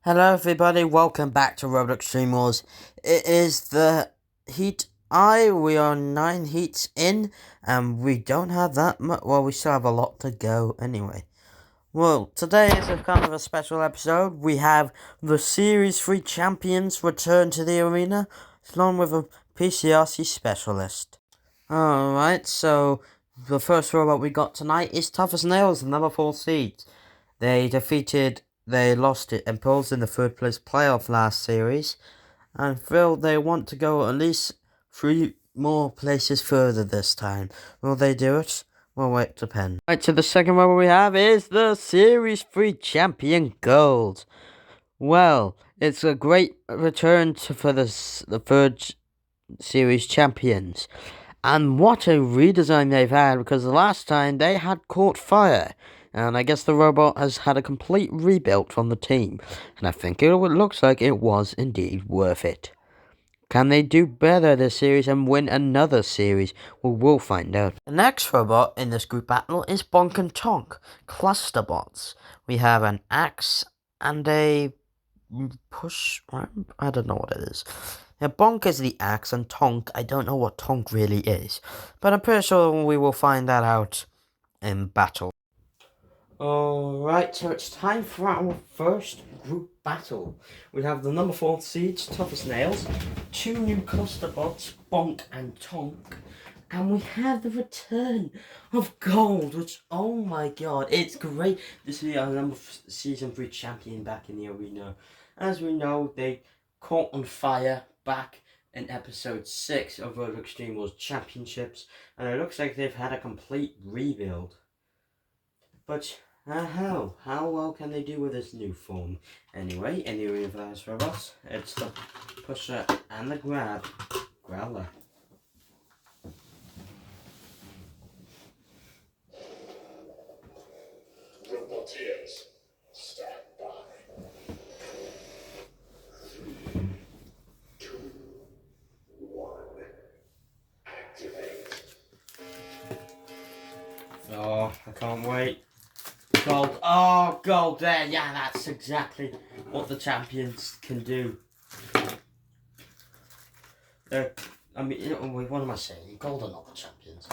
Hello everybody, welcome back to Roblox Stream Wars. It is the Heat I, we are 9 heats in, and we don't have that much, well we still have a lot to go anyway. Well, today is a kind of a special episode. We have the Series 3 champions return to the arena, along with a PCRC specialist. Alright, so the first robot we got tonight is Tough as Nails, number 4 seed. They lost it and posed in the third place playoff last series, and feel they want to go at least 3 more places further this time. Will they do it? Well, it depends. Right, so the second one we have is the Series 3 Champion Gold. Well, it's a great return for the third series champions. And what a redesign they've had, because the last time they had caught fire. And I guess the robot has had a complete rebuild from the team. And I think it looks like it was indeed worth it. Can they do better this series and win another series? Well, we'll find out. The next robot in this group battle is Bonk and Tonk, cluster bots. We have an axe and a push. I don't know what it is. Now, Bonk is the axe, and Tonk, I don't know what Tonk really is. But I'm pretty sure we will find that out in battle. Alright, so it's time for our first group battle. We have the number 4 seeds, Tough as Nails, 2 new cluster bots, Bonk and Tonk, and we have the return of Gold, which, oh my god, it's great to see our season 3 champion back in the arena. As we know, they caught on fire back in episode 6 of Roblox Stream Wars Championships, and it looks like they've had a complete rebuild. But how well can they do with this new form? Anyway, in the arena for those robots, it's the pusher and the growler. Roboteers, stand by. 3, 2, 1, activate. Oh, I can't wait. Gold. Oh, gold there. Yeah, that's exactly what the champions can do. I mean, what am I saying? Gold are not the champions.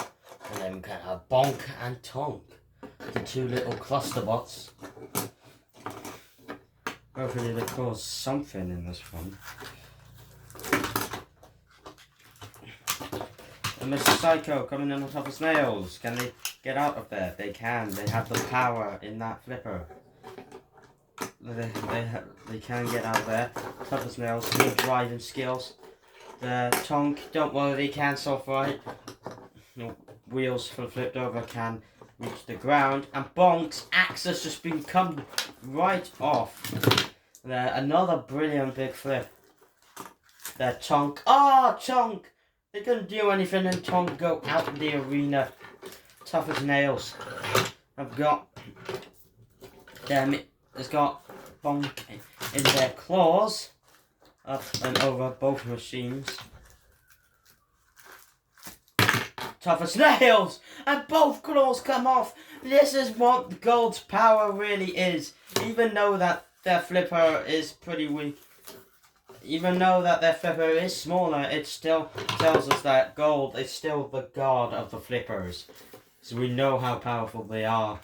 And then we can have Bonk and Tonk, the 2 little cluster bots. Hopefully they cause something in this one. And Mr. Psycho coming in on top of Snails. Can they get out of there? They can. They have the power in that flipper. They can get out there. Top of Snails, good driving skills. The Tonk, don't worry, they can self-right. Wheels flipped over can reach the ground. And Bonk's axe has just been come right off. Another brilliant big flip. The Tonk. Oh, Tonk! They couldn't do anything and Tonk go out of the arena. Tough as nails. I've got them. It's got Bonk in their claws. Up and over both machines. Tough as nails! And both claws come off! This is what Gold's power really is. Even though that their flipper is pretty weak. Even though that their flipper is smaller, it still tells us that Gold is still the god of the flippers. So we know how powerful they are.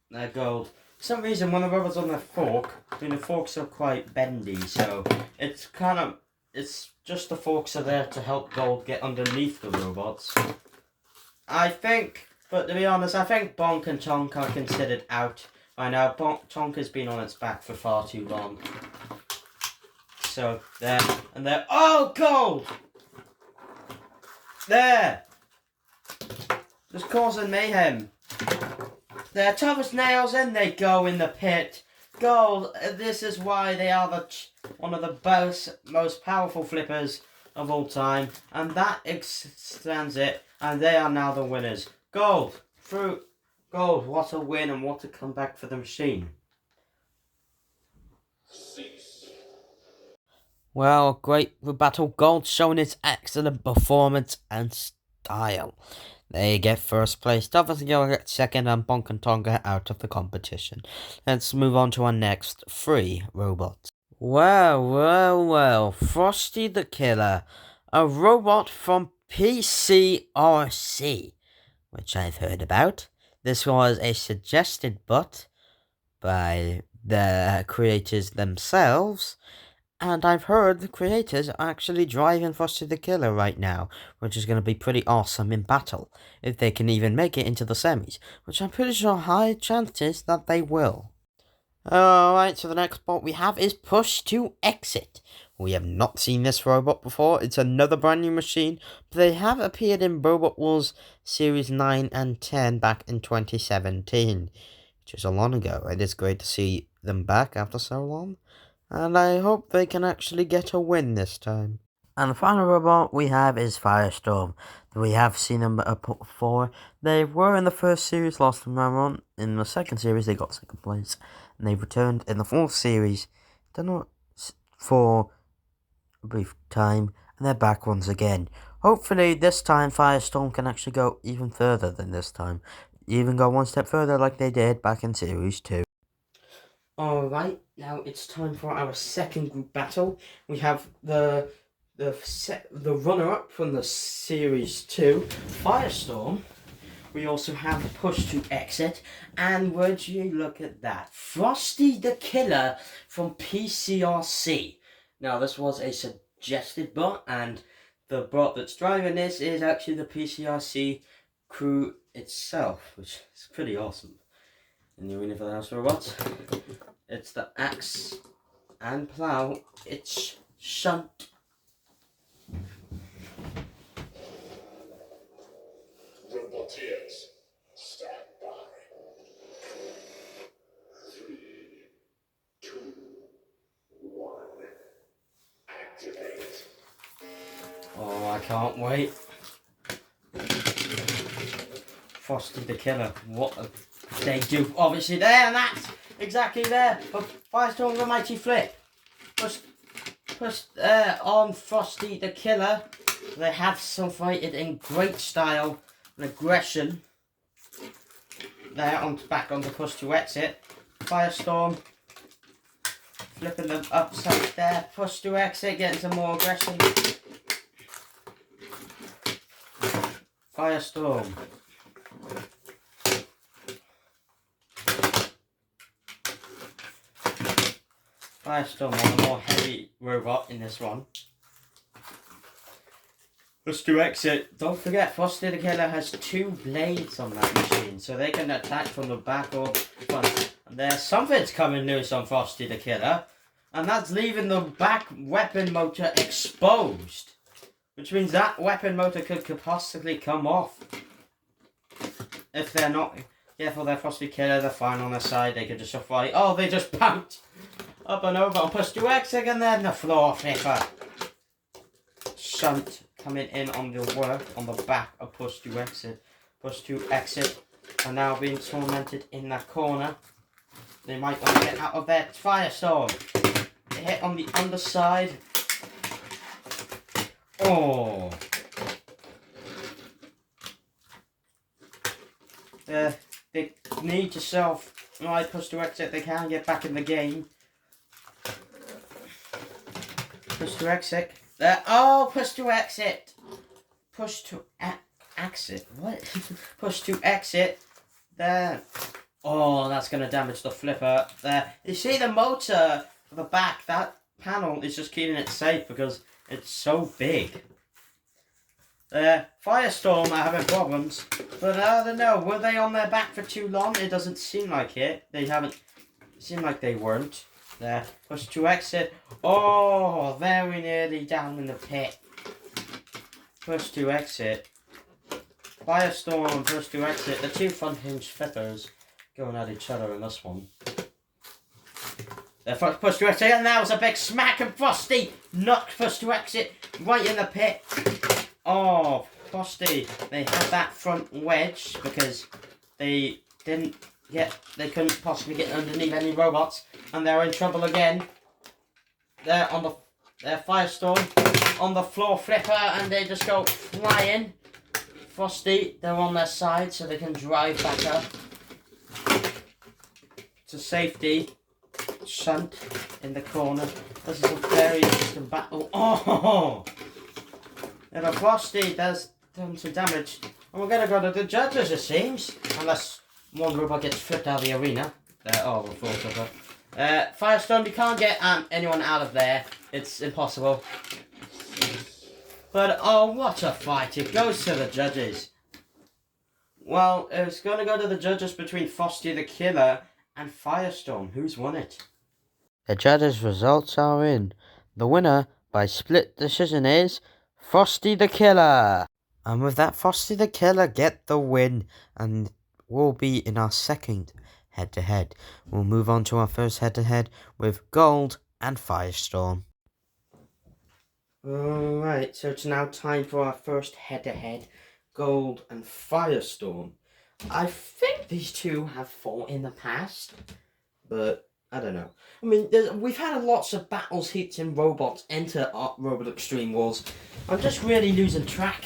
They're Gold. For some reason, when the rubber's on their fork, I mean the forks are quite bendy, so it's just the forks are there to help Gold get underneath the robots. I think, but to be honest, I think Bonk and Tonk are considered out by now. Tonk has been on its back for far too long. So, there, and there. Oh, Gold! There! Just causing mayhem. They're tough as nails and they go in the pit. Gold, this is why they are one of the most powerful flippers of all time. And that extends it. And they are now the winners. Gold, Gold, what a win and what a comeback for the machine. Well, great battle. Gold showing its excellent performance and style. They get first place. Dolphins get second, and Bonk and Tonga out of the competition. Let's move on to our next 3 robots. Well. Frosty the Killer, a robot from PCRC, which I've heard about. This was a suggested bot by the creators themselves, and I've heard the creators are actually driving Frosty the Killer right now, which is going to be pretty awesome in battle, if they can even make it into the semis, which I'm pretty sure high chances that they will. Alright, so the next bot we have is Push to Exit. We have not seen this robot before. It's another brand new machine, but they have appeared in Robot Wars Series 9 and 10 back in 2017, which is a long ago. It is great to see them back after so long, and I hope they can actually get a win this time. And the final robot we have is Firestorm. We have seen them before. They were in the first series last time around. In the second series, they got second place. And they've returned in the fourth series. Don't know for a brief time. And they're back once again. Hopefully, this time Firestorm can actually go even further than this time. Even go one step further like they did back in Series 2. Alright, now it's time for our second group battle. We have the runner-up from the Series 2, Firestorm. We also have Push to Exit, and would you look at that, Frosty the Killer from PCRC. Now, this was a suggested bot, and the bot that's driving this is actually the PCRC crew itself, which is pretty awesome. In the arena for the house robots, it's the axe and plow. It's shunt. Roboteers, stand by. 3, 2, 1. Activate. Oh, I can't wait. Frosty the Killer. What they do? Obviously there, and that's exactly there. But Firestorm with a mighty flip. Push on Frosty the Killer. They have fighted in great style and aggression. There, back on the Push to Exit. Firestorm flipping them upside there. Push to Exit, getting some more aggression. Firestorm. Firestorm on a more heavy robot in this one. Push to Exit. Don't forget, Frosty the Killer has 2 blades on that machine, so they can attack from the back or front. And there's something's coming loose on Frosty the Killer, and that's leaving the back weapon motor exposed, which means that weapon motor could possibly come off. If they're not careful, they're Frosty Killer, they're fine on their side, they could just fight. Oh, they just bounced up and over and Push to Exit, and then the floor flipper. Shunt coming in on the work on the back of Push to Exit. Push to Exit are now being tormented in that corner. They might want to get out of their Firestorm. They hit on the underside. Oh. They need to self-right Push to Exit. They can get back in the game. Push to Exit. There. Oh, Push to Exit. Push to exit. What? Push to Exit. There. Oh, that's going to damage the flipper. There. You see the motor for the back. That panel is just keeping it safe because it's so big. There. Firestorm are having problems. But I don't know. Were they on their back for too long? It doesn't seem like it. They haven't. It seemed like they weren't. There. Push to Exit. Oh, very nearly down in the pit. Push to Exit. Firestorm and Push to Exit. The 2 front hinge flippers going at each other in this one. The first Push to Exit, and that was a big smack, and Frosty knocked Push to Exit right in the pit. Oh, Frosty. They had that front wedge because they couldn't possibly get underneath any robots, and they're in trouble again. They're on their Firestorm on the floor flipper, and they just go flying. Frosty, they're on their side so they can drive back up to safety. Shunt in the corner. This is a very interesting battle. Oh! If a Frosty does some damage, and we're gonna go to the judges, it seems. Unless one robot gets flipped out of the arena. Oh, we're full of it. Firestorm, you can't get anyone out of there. It's impossible. But oh, what a fight! It goes to the judges. Well, it's gonna go to the judges between Frosty the Killer and Firestorm. Who's won it? The judges' results are in. The winner by split decision is Frosty the Killer. And with that, Frosty the Killer get the win and will be in our second head-to-head. We'll move on to our first head-to-head with Gold and Firestorm. Alright, so it's now time for our first head-to-head, Gold and Firestorm. I think these two have fought in the past, but I don't know. I mean, we've had lots of battles, heats, and robots enter our Robot Extreme Wars. I'm just really losing track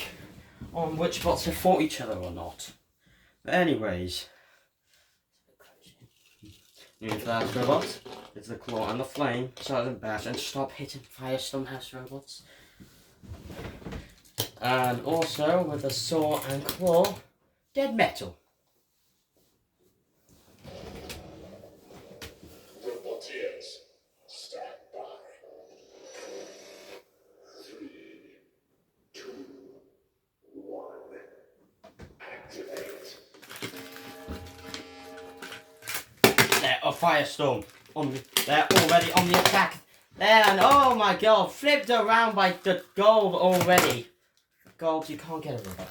on which bots have fought each other or not. But anyways, new for that robot. It's the Claw and the Flame, Sergeant Bash, and stop hitting Firestorm House robots. And also with the Saw and Claw, Dead Metal. Roboteers, stand by. 3, 2, 1. Activate. There, a Firestorm. They're already on the attack. There, and oh my god, flipped around by the Gold already. Gold, you can't get a robot.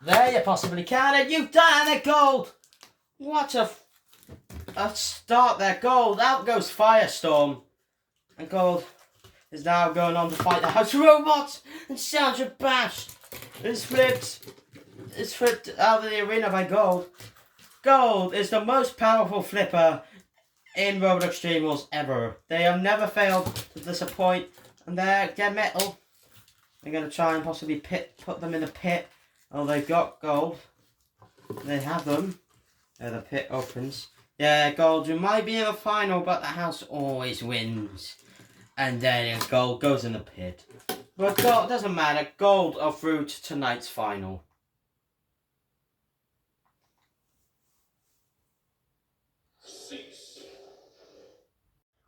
There, you possibly can, and you've done it, Gold. What a start there, Gold. Out goes Firestorm. And Gold is now going on to fight the House Robots. And Sergeant Bash is flipped out of the arena by Gold. Gold is the most powerful flipper in Robot Extreme Wars ever. They have never failed to disappoint. And there, Dead Metal. They're going to try and possibly put them in the pit. Oh, they've got Gold. They have them. There, the pit opens. Yeah, Gold, you might be in the final, but the house always wins. And then Gold goes in the pit. But Gold, doesn't matter. Gold are through to tonight's final. Cease.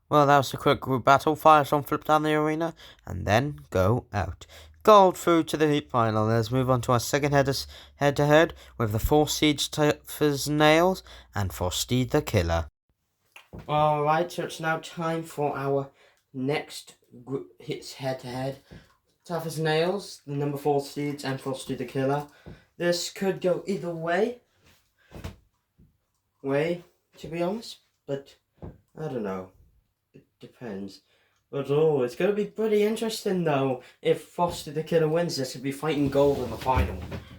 Well, that was a quick group battle. Firestorm flipped down the arena and then go out. Gold through to the heat final. Let's move on to our second head-to-head with the 4 Siege Tough as Nails and Frosty the Killer. Alright, so it's now time for our next hits head-to-head. Tough as Nails, the number 4 Siege, and Frosty the Killer. This could go either way, to be honest, but I don't know. It depends. But oh, it's going to be pretty interesting though if Frosty the Killer wins this and be fighting Gold in the final.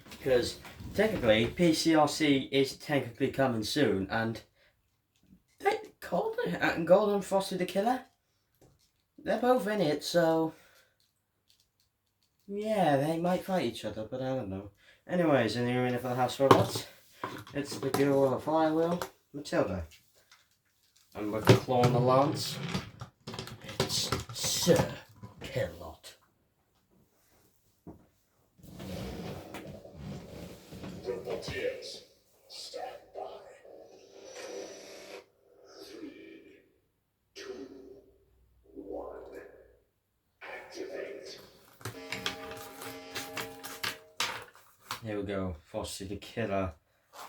Because technically PCRC is technically coming soon and Gold and Frosty the Killer, they're both in it, so yeah, they might fight each other, but I don't know. Anyways, in the arena for the House Robots, it's the girl on the flywheel, Matilda. And with the Claw on the lance, it's Sir Killot. Roboteers, stand by. 3, 2, 1. Activate. Here we go, Frosty the Killer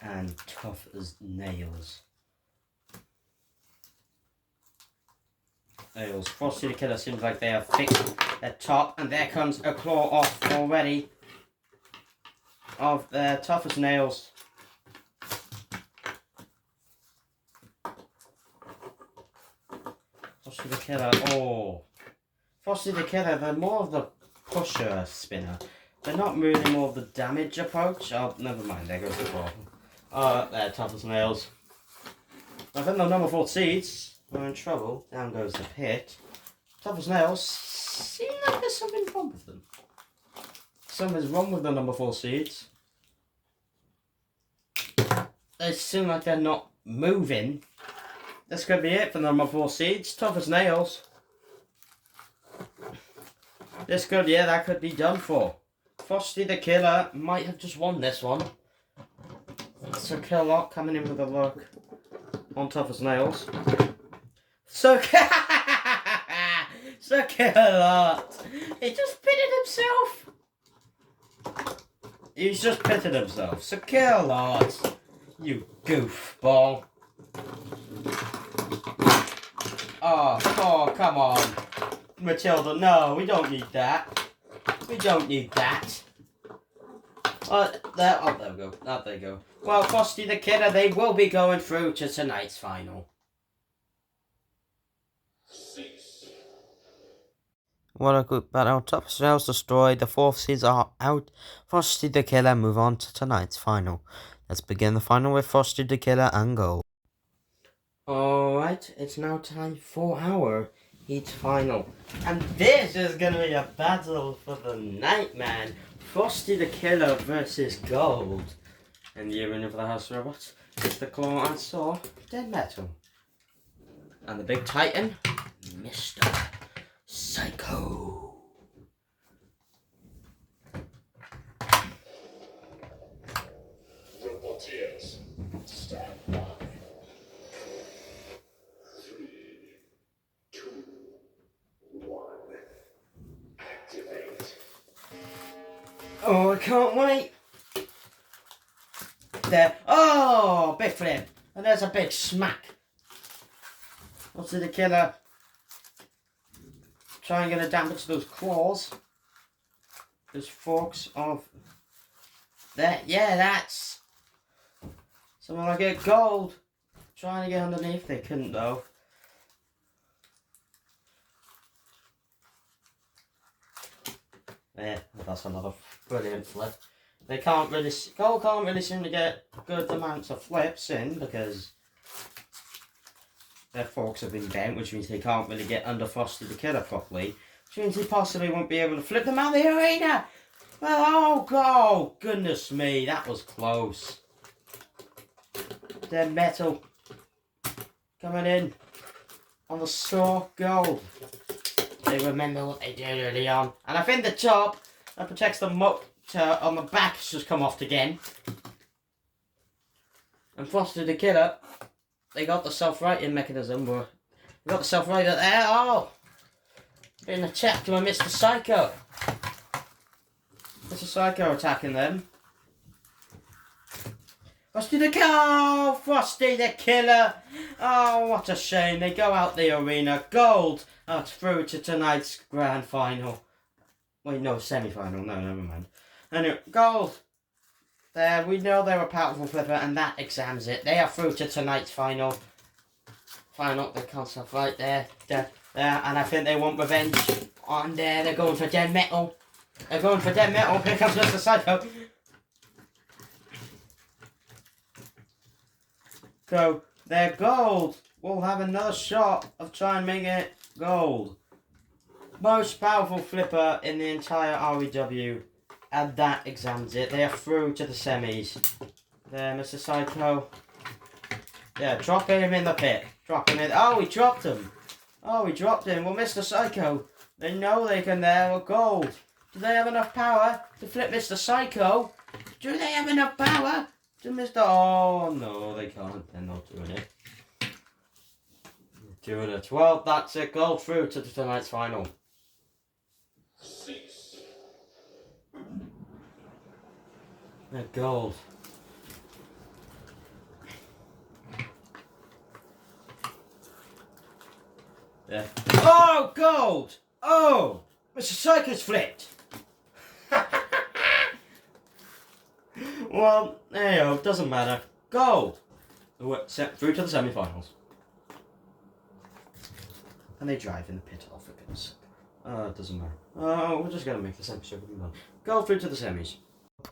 and Tough as Nails. Frosty the Killer seems like they have fixed their top, and there comes a claw off already of their Tough as Nails. Frosty the Killer, oh. Frosty the Killer, they're more of the pusher spinner. They're not really more of the damage approach. Oh, never mind, there goes the claw. They're Tough as Nails. I think the number 4 seeds. We're in trouble. Down goes the pit. Tough as Nails. Seem like there's something wrong with them. something's wrong with the number 4 seeds. They seem like they're not moving. This could be it for the number 4 seeds. Tough as nails. This could, yeah, that could be done for. Frosty the Killer might have just won this one. So Killock coming in with a look on Tough as nails. So Killock, he just pitted himself. He's just pitted himself. So Killock, you goofball. Oh, come on. Matilda, no, we don't need that. We don't need that. There we go. There they go. Well, Frosty the Killer, they will be going through to tonight's final. Cease. What a good battle. Top cells destroyed. The 4th seeds are out. Frosty the Killer move on to tonight's final. Let's begin the final with Frosty the Killer and Gold. Alright, it's now time for our Heat final. And this is going to be a battle for the night, man. Frosty the Killer versus Gold. And the arena for the House Robots is the Claw and Saw, Dead Metal. And the big Titan, Mr. Psycho. Roboteers, stand by. 3, 2, 1. Activate. Oh, I can't wait. There. Oh, big flip. And there's a big smack. Frosty the Killer. Try and get a damage to those claws. Those forks of that. Yeah, that's someone like a Gold. Trying to get underneath. They couldn't though. Yeah, that's another brilliant flip. They can't really, Gold can't really seem to get good amounts of flips in because their forks have been bent, which means they can't really get under Frosty the Killer properly, which means he possibly won't be able to flip them out of the arena. Well, oh God, goodness me, that was close. Dead Metal coming in on the Saw. Gold. They remember what they did early on. And I think the top that protects the motor on the back has just come off again. And Frosty the Killer, they got the self-righting mechanism, but they got the self-righter there. Oh! Being attacked by Mr. Psycho. Mr. Psycho attacking them. Frosty the Killer! Oh, Frosty the Killer! Oh, what a shame. They go out the arena. Gold are through to tonight's grand final. Wait, no, semi-final. No, never mind. Anyway, Gold. There, we know they're a powerful flipper, and that exams it. They are through to tonight's final. Final, they can't stop right there. There, and I think they want revenge. On there, they're going for Dead Metal. They're going for Dead Metal. Here comes Mr. Psycho. So, their Gold will have another shot of trying to make it Gold. Most powerful flipper in the entire REW. And that examines it. They are through to the semis. There, Mr. Psycho. Yeah, dropping him in the pit. Dropping it. Oh, he dropped him. Oh, he dropped him. Well, Mr. Psycho, they know they can there with Gold. Do they have enough power to flip Mr. Psycho? Do they have enough power to Mr. Oh, no, they can't. They're not doing it. Doing it. Well, that's it. Gold through to tonight's final. Cease. Gold. Yeah. Oh, Gold! Oh! Mr. Psycho's flipped! Well, there you go, doesn't matter. Gold! Set through to the semi-finals. And they drive in the pit off against. It doesn't matter. We're just gonna make this episode done. Gold through to the semis.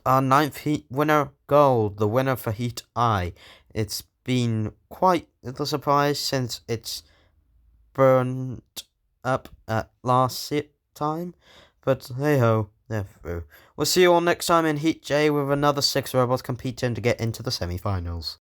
Our 9th heat winner, Gold, the winner for Heat I. It's been quite a surprise since it's burnt up at last time, but hey ho, they're through. We'll see you all next time in Heat J with another 6 robots competing to get into the semi-finals.